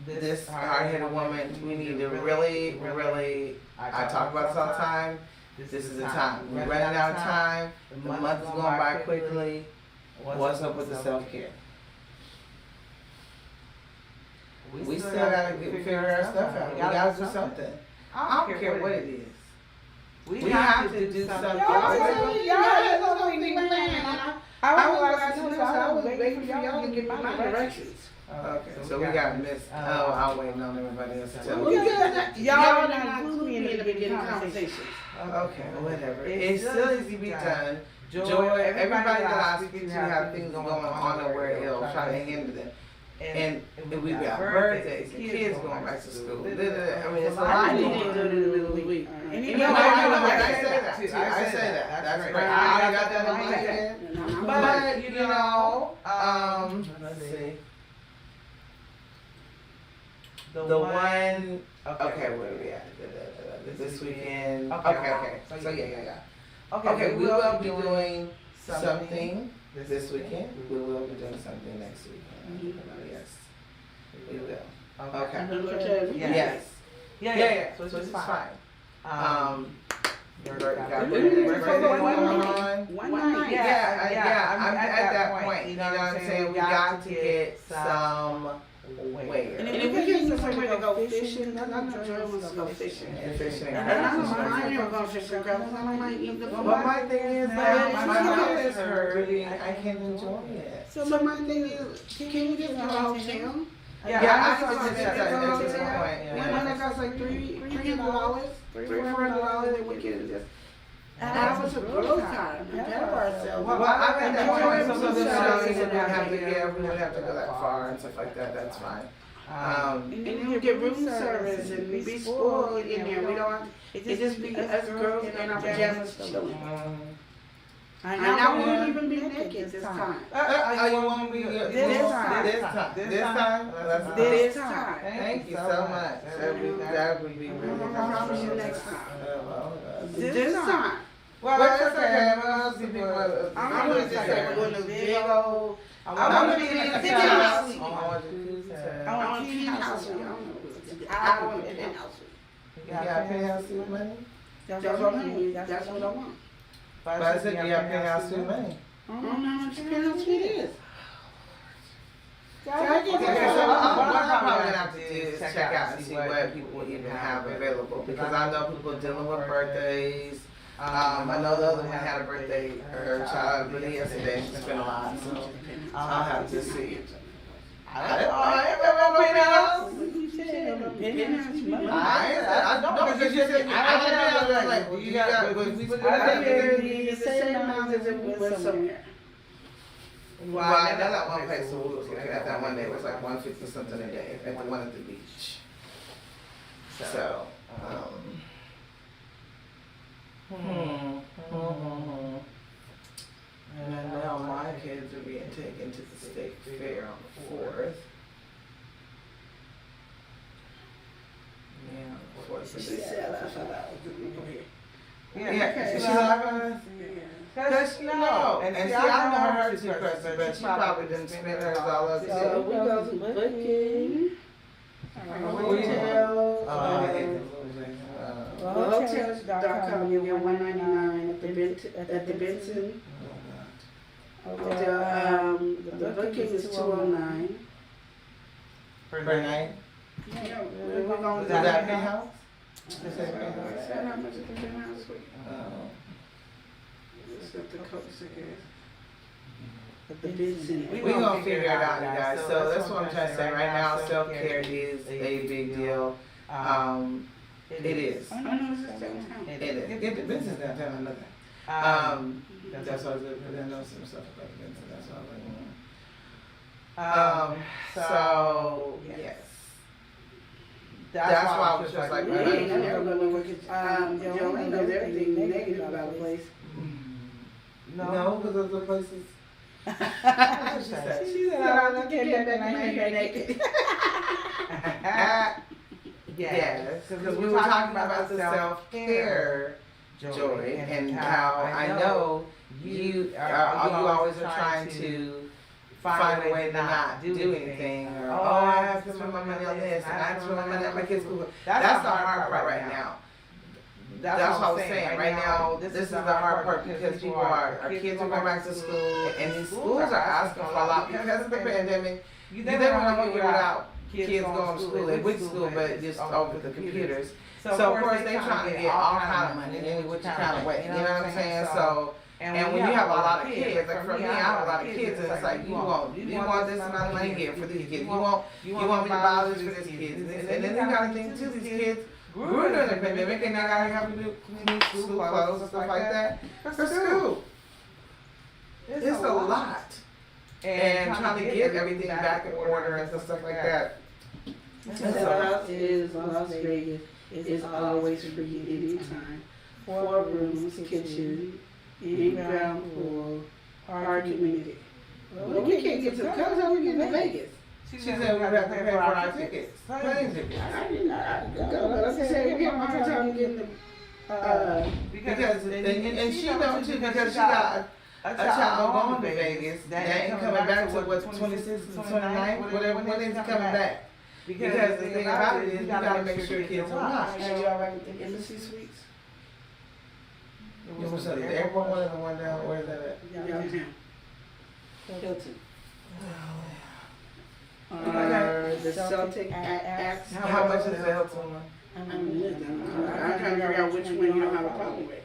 This hard-headed woman, we need to really, I talk about this all the time. This is the time. We're running out of time. The month is going by quickly. What's up with the self-care? We still gotta figure our stuff out. We gotta do something. I don't care what it is. We have to do something. I was waiting for y'all to get my directions. Okay, so we got Miss. I'm waiting on everybody else to tell me. Y'all not include me in the beginning conversations. Okay, whatever. It still needs to be done. Joy, everybody that I speak to have things going on and where ill, trying to handle them. And we got birthdays, kids going back to school. I mean, it's a lot. I need to do it in the middle of the week. I say that too. I say that. That's great. I got that on my head. But, you know, let's see. The one, okay, where are we at? This weekend. Okay. So yeah. Okay, we will be doing something this weekend. We will be doing something next weekend. Yes, we will. Okay. Yes. Yeah. So it's fine. Your birthday going on? One night. Yeah. I'm at that point. You know what I'm saying? We got to get some. And if we get somewhere to go fishing, I'm not sure wants to go fishing. Fishing. And I'm not going fishing because I might eat the But my thing is that my mouth is hurting. I can't enjoy it. So my thing is, can we just go to a hotel? Yeah, I can just at this point. One that costs like $300, $400, and we can just have us a girls' time and pamper ourselves. Well, I'm at that point, so we don't have to we don't have to go that far and stuff like that. That's fine. And then you get room service and we be spoiled in there. We don't. It just be us girls in our pajamas chilling. And I won't even be naked this time. You won't be this time. This time. Thank you so much. That would be really I promise you next time. This This time. Well, that's okay. I'm gonna just say we're gonna big old. I'm gonna be in the house. I want a penthouse. I want a penthouse. You got a penthouse suite money? That's what I mean. That's what I want. But I said you got penthouse suite money. I don't know how much a penthouse suite is. Okay, so what I'm probably gonna have to do is check out and see what people even have available, because I know people dealing with birthdays. I know the other one had a birthday, her child, really yesterday. It's been a lot, so I'll have to see. I don't know penthouse. I don't, because you said I like you got. I think the same amount as if we went somewhere. Well, I know that one place, so we was looking at that one day, it was like 150 something a day, at the one at the beach. So, and I know my kids are being taken to the state fair on the 4th. Yeah, on the 4th. She said I thought I was doing it. Yeah, she's laughing. Cause no, and see, I know her too, but she probably didn't spend hers all up So we go to booking, hotels.com, you get $199 at the Benson. The booking is $209. Per night? Yeah, we're going Is to that penthouse? Is that how much is the penthouse? The Benson. We gonna figure it out, you guys. So that's what I'm trying to say. Right now, self-care is a big deal. It is. I know it's just downtown. It is. Get the Benson's downtown, I know that. That's why I was looking for them, know some stuff about the Benson. That's why I was like, so yes. That's why I was just like, I never go to work. Joanne knows everything negative about the place. No, because of the places. She said, I can't get back and I ain't naked. Yes, because we were talking about the self-care, Joy, and how I know you always are trying to find a way to not do anything, or I have to spend my money on this, and I have to spend my money on my kids' school. That's the hard part right now. That's what I was saying. Right now, this is the hard part because our kids are going back to school, and these schools are asking for a lot because of the pandemic. You never want to get without kids going to school, and with school, but just over the computers. So of course they trying to get all kind of money in any which kind of way. You know what I'm saying? So. And when you have a lot of kids, like for me, I have a lot of kids, and it's like you want this amount of money here for these kids. You want me to buy this for these kids, and then you gotta think too, these kids grew during the pandemic, and now I have to do clean school clothes and stuff like that for school. It's a lot. And trying to get everything back in order and stuff like that. Las Vegas is always free anytime. 4 rooms, kitchen, in-ground pool, parking community. Well, we can't get to the coast, how we get to Vegas? She said we have to pay for our tickets, plane tickets. I did not go, but I said we have a hard time getting the, Because, and she know too, because she got a child going to Vegas, that ain't coming back to what, 26th, 29th, whatever, when is he coming back? Because the thing about it is, you gotta make sure kids are watched. Are you all right with the embassy suites? What's up, the airport one and the one down, where's that at? Downtown. Hilton. The Celtic Axe. How much is the Hilton one? I'm trying to figure out which one you don't have a problem with.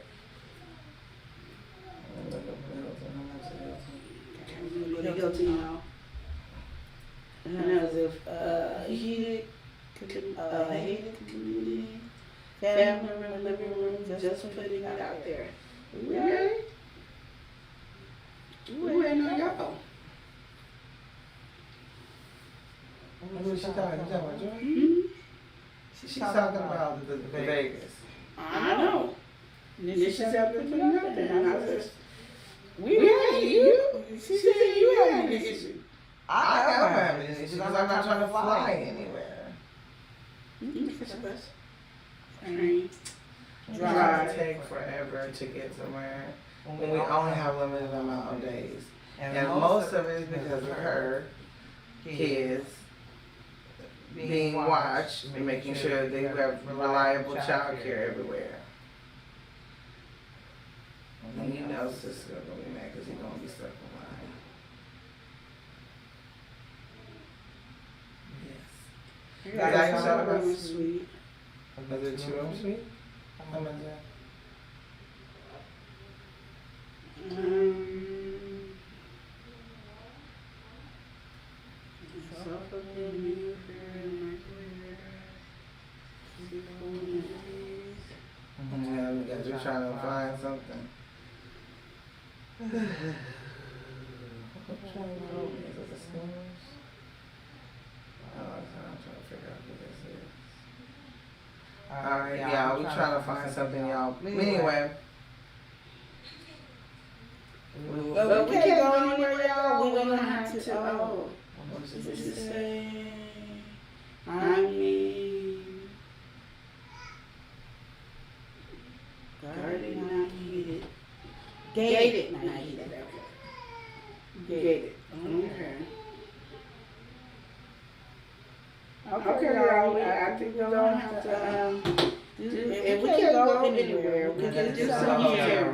The Hilton, you know. And that was a heated community, family room, living room, just putting it out there. We ready? We waiting on y'all. What she talking about, Joy? Mm-hmm. She's talking about the Vegas. I know. And then she said, put it out there. And I said, we ready, you? She said, you have an issue. I am having an issue because I'm not trying to fly anywhere. You can catch a bus. Train. Drive take forever to get somewhere when we only have limited amount of days. And most of it is because of her kids being watched and making sure they have reliable child care everywhere. And you know sister's gonna be mad because he's gonna be stuck behind. Yes. You got a room suite. Is it 2 room suite? How much is that? Yeah, because we're trying to find something. Is it the Steelers? I'm trying to figure out who this is. Alright, yeah, we're trying to find something, y'all. Anyway. But we can't go anywhere, y'all. We're gonna have to, what does it say? I mean, guarded, not heated. Gated, not heated, okay. Gated, okay. Okay, y'all, I think we're gonna have to, if we can't go anywhere, we can do some here.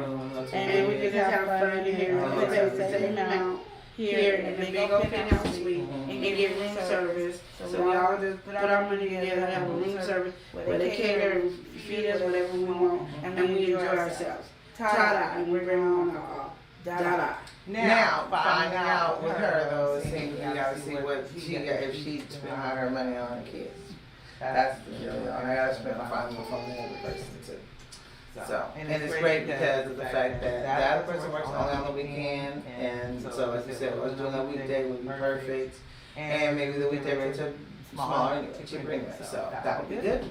And we can just have fun here, we can take the same amount here in the big old penthouse suite and get room service. So we all just put our money together and have a room service where they cater and feed us whatever we want and we enjoy ourselves. Ta-da, and we're going on alcohol. Da-da. Now, finding out with her though, it seems we gotta see what she got, if she spent all her money on her kids. That's the deal, y'all. I gotta spend $5 on the other person too. So, and it's great because of the fact that the other person works only on the weekend, and so as you said, us doing a weekday would be perfect, and maybe the weekday rates are smaller anyway, cheaper anyway, so that would be good.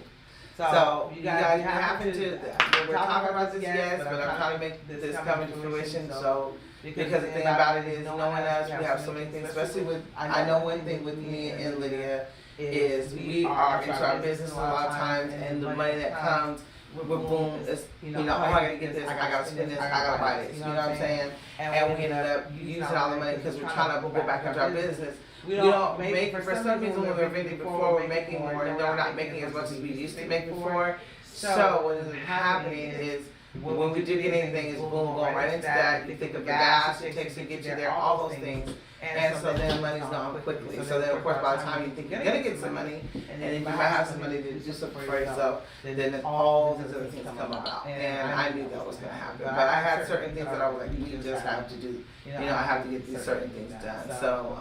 So you guys have to, we're talking about this, yes, but I'm trying to make this come into fruition, so, because the thing about it is, knowing us, we have so many things, especially with, I know one thing with me and Lydia is we are into our business a lot of times, and the money that comes, we're boom, it's, you know, oh, I gotta get this, I gotta spend this, I gotta buy this, you know what I'm saying? And we ended up using all the money because we're trying to go back into our business. We don't make, for some reason when we were vending before, we're making more, and we're not making as much as we used to make before. So what is happening is, when we do get anything, it's boom, going right into that. You think of the gas it takes to get you there, all those things. And so then money's gone quickly. So then, of course, by the time you think you're gonna get some money, and then you might have some money to do something for yourself, then all these other things come about. And I knew that was gonna happen. But I had certain things that I was like, you just have to do. You know, I have to get these certain things done. So,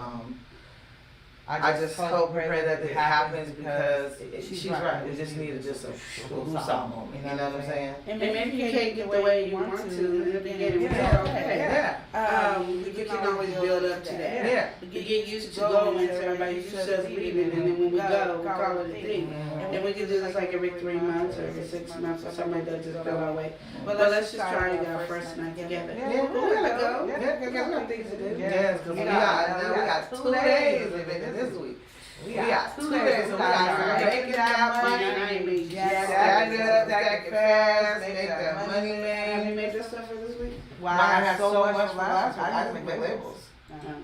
I just hope and pray that it happens because she's right. We just needed just a woosah moment. You know what I'm saying? And maybe you can't get the way you want to in the beginning. Yeah. Okay. We can always build up to that. Yeah. We can get used to going to everybody used to us leaving, and then when we go, we call it a thing. And we can do this like every 3 months or every 6 months or something like that, just go our way. But let's just try to get our first night together. Yeah, we're gonna go. Yeah, because we got things to do. Yes, because we got 2 days of it this week. We got 2 days, so we got to make that money, stack it up, stack it fast, make that money, man. Have you made this stuff for this week? Wow, I had so much for last week. I didn't make labels.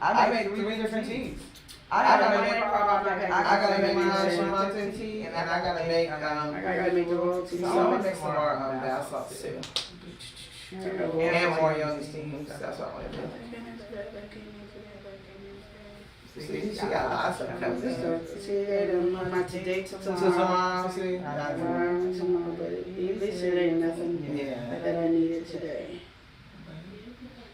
I made 3 different teas. I gotta make my mountain tea, and I gotta make I gotta make the royal tea. So I'm gonna make some more bath salts too, and more yoni steams. That's what I want to do. See, she got a lot of stuff coming in. See, my today Tomorrow, see, tomorrow, but at least it ain't nothing that I needed today.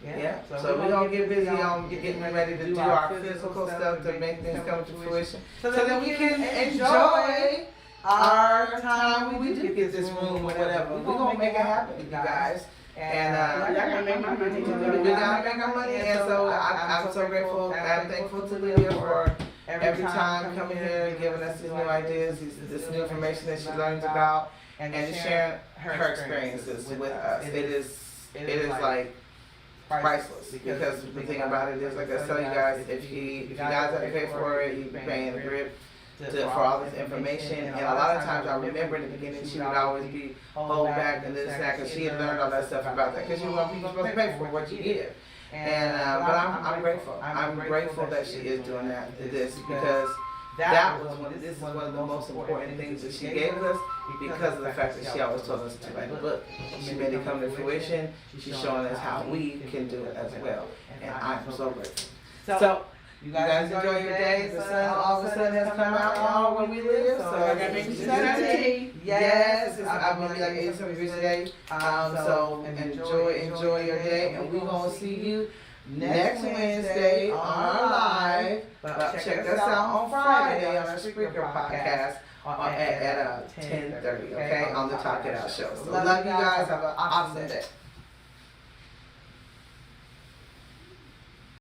Yeah, so we're gonna get busy on getting ready to do our physical stuff to make things come to fruition, so that we can enjoy our time when we do get this room, whatever. We're gonna make it happen, you guys. And I gotta make my money. we gotta make our money, and so I'm so grateful. I'm thankful to Lydia for every time coming here and giving us these new ideas, this new information that she learns about, and just sharing her experiences with us. It is like priceless, because the thing about it is, like I tell you guys, if you guys have to pay for it, you're paying the grip for all this information. And a lot of times I remember in the beginning she would always be hold back and this and that, because she had learned all that stuff about that, because you want people supposed to pay for what you give. And but I'm grateful. I'm grateful that she is doing this, because this is one of the most important things that she gave us, because of the fact that she always told us to write a book. She made it come to fruition. She's showing us how we can do it as well, and I'm so grateful. So you guys enjoy your day. The sun all of a sudden has come out, y'all, where we live. So I gotta make you Saturday. Yes, I'm gonna be like 8 something today. So enjoy your day, and we're gonna see you next Wednesday on our live. But check us out on Friday on our Spreaker podcast at 10:30, okay, on the Talk It Out show. So love you guys. Have an awesome day.